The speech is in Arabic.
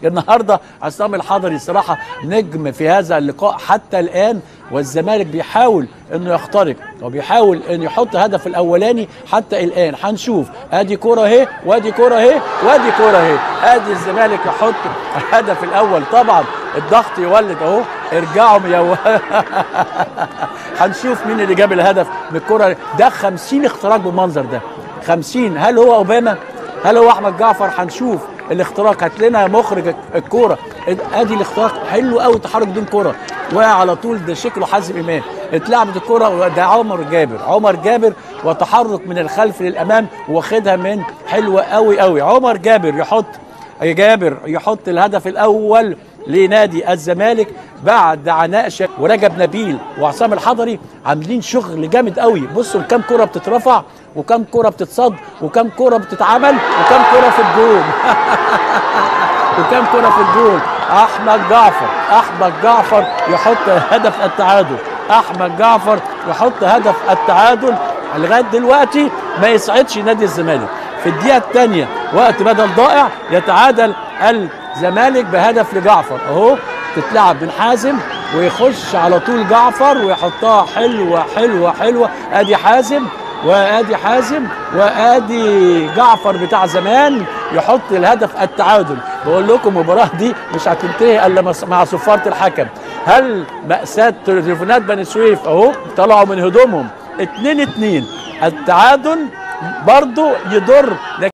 النهارده عصام الحضري صراحه نجم في هذا اللقاء حتى الان، والزمالك بيحاول انه يخترق وبيحاول انه يحط هدف الاولاني حتى الان. هنشوف ادي كوره اهي وادي كوره اهي وادي كوره اهي، ادي الزمالك يحط الهدف الاول. طبعا الضغط يولد اهو، ارجعوا يا هنشوف مين اللي جاب الهدف من الكوره ده. 50 اختراق بالمنظر ده، 50. هل هو اوباما؟ هل هو احمد جعفر؟ هنشوف الاختراق. هات لنا مخرج الكوره. ادي الاختراق حلو قوي، تحرك بدون كوره وقع على طول، ده شكله حازم امام. اتلعبت الكوره، ده عمر جابر وتحرك من الخلف للامام واخدها من حلوه قوي قوي. عمر جابر يحط الهدف الاول لنادي الزمالك بعد عناء ورجب نبيل وعصام الحضري عاملين شغل جامد قوي. بصوا كام كوره بتترفع وكم كوره بتتصد وكم كوره بتتعمل وكم كوره في الجول وكم كوره في الجول. احمد جعفر يحط هدف التعادل. احمد جعفر يحط هدف التعادل. لغايه دلوقتي ما يسعدش نادي الزمالك. في الدقيقه الثانيه وقت بدل ضائع يتعادل الزمالك بهدف لجعفر اهو، تتلعب بن حازم ويخش على طول جعفر ويحطها حلوه. ادي حازم وادي جعفر بتاع زمان يحط الهدف التعادل. بقول لكم المباراه دي مش هتنتهي الا مع صفاره الحكم. هل مأساة تليفونات بني سويف اهو طلعوا من هدومهم 2-2. التعادل برضو يضر.